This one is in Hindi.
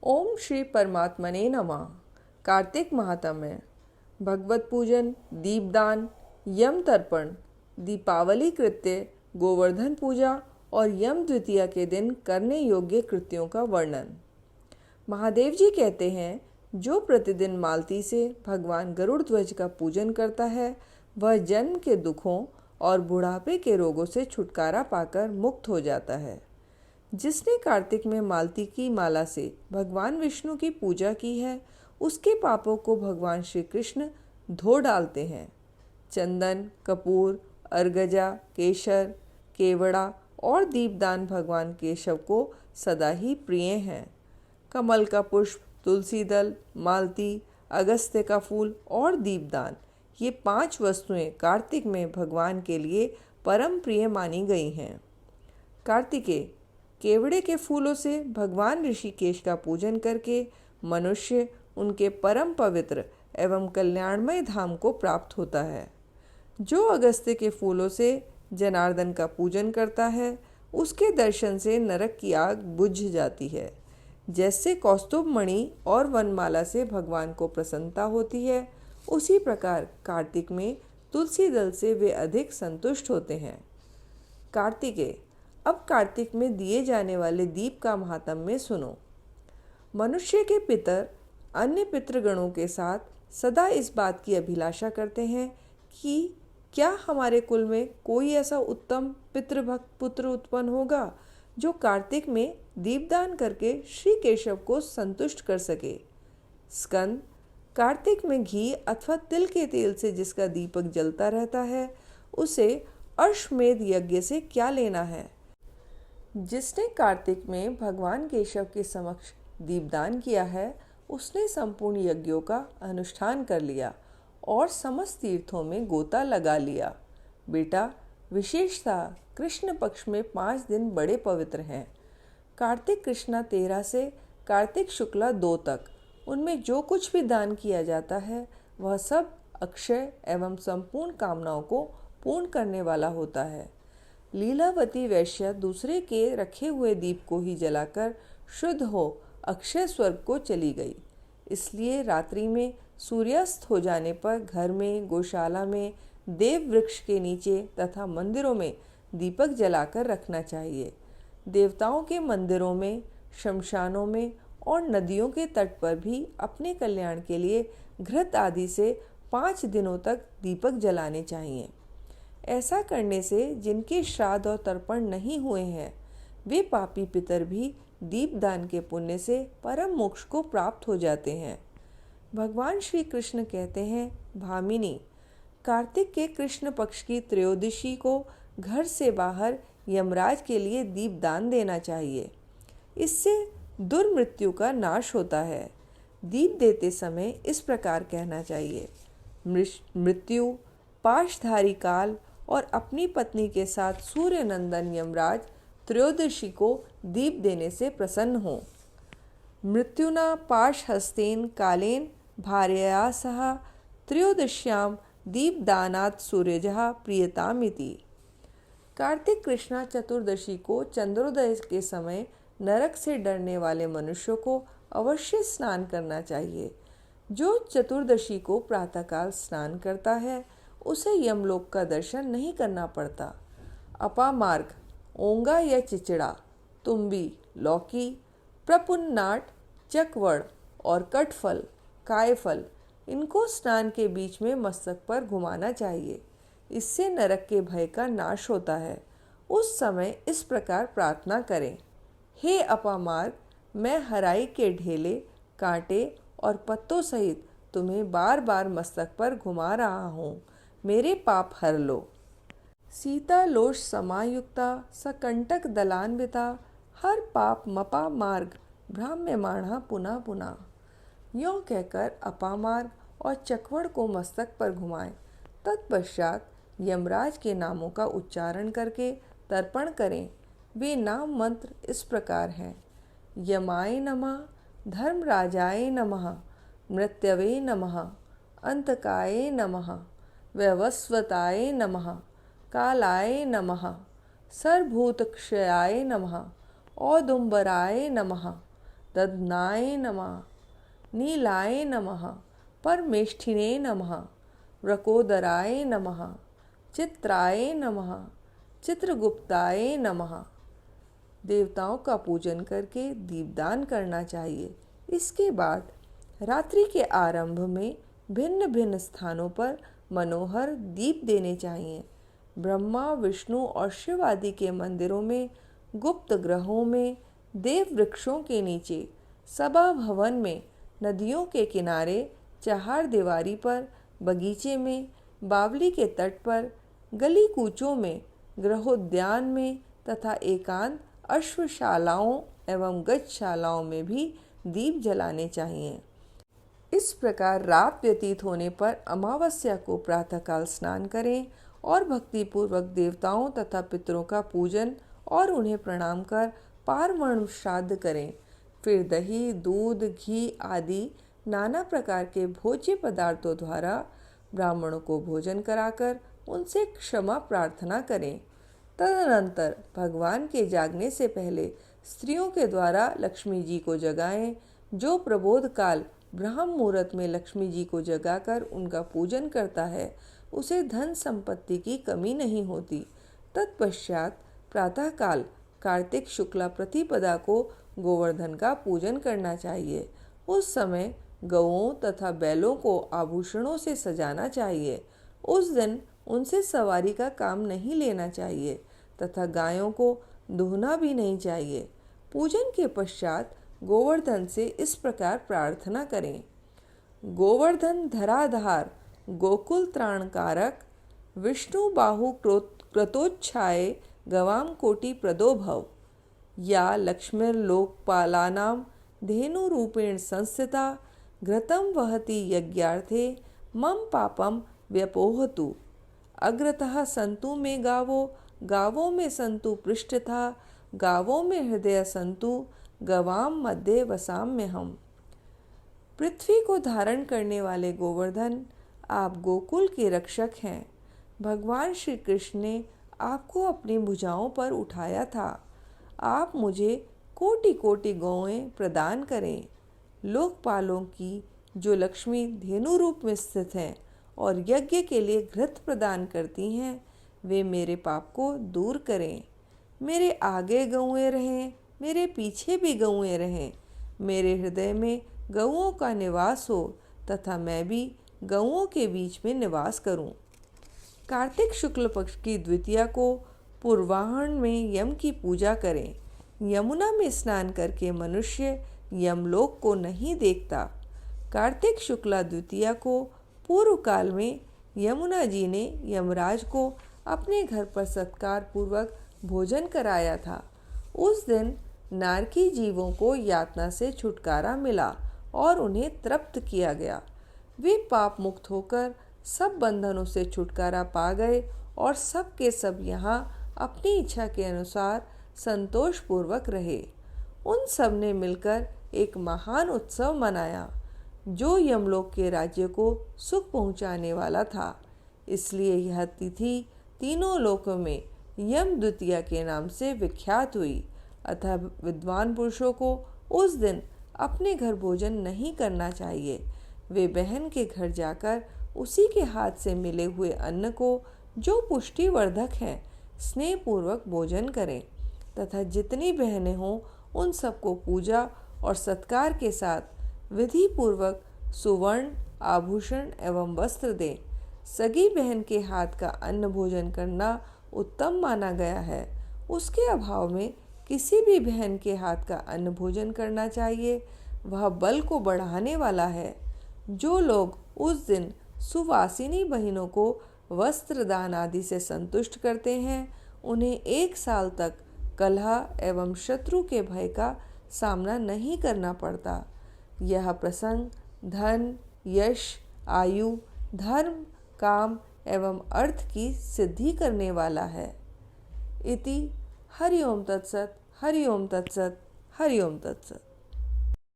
ओम श्री परमात्मने नमः। कार्तिक महात्म्य। भगवत पूजन, दीपदान, यम तर्पण, दीपावली कृत्य, गोवर्धन पूजा और यम द्वितीया के दिन करने योग्य कृत्यों का वर्णन। महादेव जी कहते हैं, जो प्रतिदिन मालती से भगवान गरुड़ ध्वज का पूजन करता है वह जन्म के दुखों और बुढ़ापे के रोगों से छुटकारा पाकर मुक्त हो जाता है। जिसने कार्तिक में मालती की माला से भगवान विष्णु की पूजा की है उसके पापों को भगवान श्री कृष्ण धो डालते हैं। चंदन, कपूर, अर्गजा, केशर, केवड़ा और दीपदान भगवान केशव को सदा ही प्रिय हैं। कमल का पुष्प, तुलसी दल, मालती, अगस्त्य का फूल और दीपदान, ये 5 वस्तुएं कार्तिक में भगवान के लिए परम प्रिय मानी गई हैं। कार्तिकेय केवड़े के फूलों से भगवान ऋषिकेश का पूजन करके मनुष्य उनके परम पवित्र एवं कल्याणमय धाम को प्राप्त होता है। जो अगस्त्य के फूलों से जनार्दन का पूजन करता है उसके दर्शन से नरक की आग बुझ जाती है। जैसे कौस्तुभ मणि और वनमाला से भगवान को प्रसन्नता होती है, उसी प्रकार कार्तिक में तुलसी दल से वे अधिक संतुष्ट होते हैं। कार्तिकेय। अब कार्तिक में दिए जाने वाले दीप का महात्म्य सुनो। मनुष्य के पितर अन्य पितृगणों के साथ सदा इस बात की अभिलाषा करते हैं कि क्या हमारे कुल में कोई ऐसा उत्तम पितृभक्त पुत्र उत्पन्न होगा जो कार्तिक में दीपदान करके श्री केशव को संतुष्ट कर सके। स्कंद। कार्तिक में घी अथवा तिल के तेल से जिसका दीपक जलता रहता है उसे अश्वमेध यज्ञ से क्या लेना है। जिसने कार्तिक में भगवान केशव के समक्ष दीपदान किया है उसने संपूर्ण यज्ञों का अनुष्ठान कर लिया और समस्त तीर्थों में गोता लगा लिया। बेटा, विशेषतः कृष्ण पक्ष में 5 दिन बड़े पवित्र हैं। कार्तिक कृष्णा 13 से कार्तिक शुक्ला 2 तक उनमें जो कुछ भी दान किया जाता है वह सब अक्षय एवं संपूर्ण कामनाओं को पूर्ण करने वाला होता है। लीलावती वैश्य दूसरे के रखे हुए दीप को ही जलाकर शुद्ध हो अक्षय स्वर्ग को चली गई। इसलिए रात्रि में सूर्यास्त हो जाने पर घर में, गौशाला में, देव वृक्ष के नीचे तथा मंदिरों में दीपक जलाकर रखना चाहिए। देवताओं के मंदिरों में, शमशानों में और नदियों के तट पर भी अपने कल्याण के लिए घृत आदि से 5 दिनों तक दीपक जलाने चाहिए। ऐसा करने से जिनके श्राद्ध और तर्पण नहीं हुए हैं वे पापी पितर भी दीपदान के पुण्य से परम मोक्ष को प्राप्त हो जाते हैं। भगवान श्री कृष्ण कहते हैं, भामिनी, कार्तिक के कृष्ण पक्ष की त्रयोदशी को घर से बाहर यमराज के लिए दीपदान देना चाहिए। इससे दुर्मृत्यु का नाश होता है। दीप देते समय इस प्रकार कहना चाहिए, मृत्यु, पाशधारी काल और अपनी पत्नी के साथ सूर्य नंदन यमराज त्रयोदशी को दीप देने से प्रसन्न हो। मृत्युना पाशहस्तेन कालेन भार्यया सह त्रयोदश्याम दीपदानात् सूर्यजः प्रियतामिति। कार्तिक कृष्णा चतुर्दशी को चंद्रोदय के समय नरक से डरने वाले मनुष्यों को अवश्य स्नान करना चाहिए। जो चतुर्दशी को प्रातःकाल स्नान करता है उसे यमलोक का दर्शन नहीं करना पड़ता। अपामार्ग, ओंगा या चिचड़ा, तुम्बी, लौकी, प्रपुन्नाट, चकवड़ और कटफल, कायफल, इनको स्नान के बीच में मस्तक पर घुमाना चाहिए। इससे नरक के भय का नाश होता है। उस समय इस प्रकार प्रार्थना करें, हे अपामार्ग, मैं हराई के ढेले, कांटे और पत्तों सहित तुम्हें बार बार मस्तक पर घुमा रहा हूँ, मेरे पाप हर लो। सीता लोष समायुक्ता सकंटक दलान्विता हर पाप मपा मार्ग भ्राम्यमाणा पुनः पुनः। यों कहकर अपामार्ग और चकवड़ को मस्तक पर घुमाएं। तत्पश्चात यमराज के नामों का उच्चारण करके तर्पण करें। वे नाम मंत्र इस प्रकार हैं, यमाय नमः, धर्मराजाय नमः, मृत्यवे नमः, अंतकाय नमः, वैवस्वताय नमः, कालाय नमः, सर्वभूतक्षयाय नमः, औदुम्बराय नमः, दध्नाय नमः, नीलाय नमः, परमेष्ठिने नमः, वृकोदराय नमः, चित्राय नमः, चित्रगुप्ताय नमः। देवताओं का पूजन करके दीपदान करना चाहिए। इसके बाद रात्रि के आरंभ में भिन्न भिन्न स्थानों पर मनोहर दीप देने चाहिए। ब्रह्मा, विष्णु और शिव आदि के मंदिरों में, गुप्त ग्रहों में, देव वृक्षों के नीचे, सभा भवन में, नदियों के किनारे, चहार दीवारी पर, बगीचे में, बावली के तट पर, गली कूचों में, गृहोद्यान में तथा एकांत अश्वशालाओं एवं गजशालाओं में भी दीप जलाने चाहिए। इस प्रकार रात व्यतीत होने पर अमावस्या को प्रातःकाल स्नान करें और भक्तिपूर्वक देवताओं तथा पितरों का पूजन और उन्हें प्रणाम कर पार्वण श्राद्ध करें। फिर दही, दूध, घी आदि नाना प्रकार के भोज्य पदार्थों द्वारा ब्राह्मणों को भोजन कराकर उनसे क्षमा प्रार्थना करें। तदनंतर भगवान के जागने से पहले स्त्रियों के द्वारा लक्ष्मी जी को जगाएं। जो प्रबोध काल ब्रह्म मुहूर्त में लक्ष्मी जी को जगाकर उनका पूजन करता है, उसे धन संपत्ति की कमी नहीं होती। तत्पश्चात प्रातःकाल कार्तिक शुक्ला प्रतिपदा को गोवर्धन का पूजन करना चाहिए। उस समय गौओं तथा बैलों को आभूषणों से सजाना चाहिए। उस दिन उनसे सवारी का काम नहीं लेना चाहिए तथा गायों को दुहना भी नहीं चाहिए। पूजन के पश्चात गोवर्धन से इस प्रकार प्रार्थना करें। गोवर्धन धराधार, गोकुल त्राणकारक, विष्णु बाहु क्रतोच्छाये, गवाम कोटि प्रदो भव। या लक्ष्मीर्लोकपालानां धेनुरूपेण संस्थिता, घृतं वहति यज्ञार्थे, मम पापम व्यपोहतु। अग्रतः सन्तु मे गावो, गावों में सन्तु पृष्ठतः, गावों में हृदय सन्तु, गवाम मध्ये वसाम्यहम्। पृथ्वी को धारण करने वाले गोवर्धन, आप गोकुल के रक्षक हैं। भगवान श्री कृष्ण ने आपको अपनी भुजाओं पर उठाया था। आप मुझे कोटि कोटि गौएं प्रदान करें। लोकपालों की जो लक्ष्मी धेनु रूप में स्थित हैं और यज्ञ के लिए घृत प्रदान करती हैं, वे मेरे पाप को दूर करें। मेरे आगे गौएं रहें, मेरे पीछे भी गौएं रहें। मेरे हृदय में गौओं का निवास हो तथा मैं भी गौओं के बीच में निवास करूं। कार्तिक शुक्ल पक्ष की द्वितीया को पूर्वाह्न में यम की पूजा करें। यमुना में स्नान करके मनुष्य यमलोक को नहीं देखता। कार्तिक शुक्ला द्वितीया को पूर्व काल में यमुना जी ने यमराज को अपने घर पर सत्कार पूर्वक भोजन कराया था। उस दिन नारकी जीवों को यातना से छुटकारा मिला और उन्हें तृप्त किया गया। वे पाप मुक्त होकर सब बंधनों से छुटकारा पा गए और सब के सब यहाँ अपनी इच्छा के अनुसार संतोष पूर्वक रहे। उन सब ने मिलकर एक महान उत्सव मनाया जो यमलोक के राज्य को सुख पहुँचाने वाला था। इसलिए यह तिथि तीनों लोकों में यम द्वितीया के नाम से विख्यात हुई। अतः विद्वान पुरुषों को उस दिन अपने घर भोजन नहीं करना चाहिए। वे बहन के घर जाकर उसी के हाथ से मिले हुए अन्न को, जो पुष्टिवर्धक है, स्नेहपूर्वक भोजन करें तथा जितनी बहनें हों उन सबको पूजा और सत्कार के साथ विधि पूर्वक सुवर्ण आभूषण एवं वस्त्र दें। सगी बहन के हाथ का अन्न भोजन करना उत्तम माना गया है। उसके अभाव में किसी भी बहन के हाथ का अन्न भोजन करना चाहिए। वह बल को बढ़ाने वाला है। जो लोग उस दिन सुवासिनी बहनों को वस्त्र दान आदि से संतुष्ट करते हैं, उन्हें 1 साल तक कलह एवं शत्रु के भय का सामना नहीं करना पड़ता। यह प्रसंग धन, यश, आयु, धर्म, काम एवं अर्थ की सिद्धि करने वाला है। इति हरि ओम तत्सत, हरि ओम तत्सत, हरि ओम तत्सत।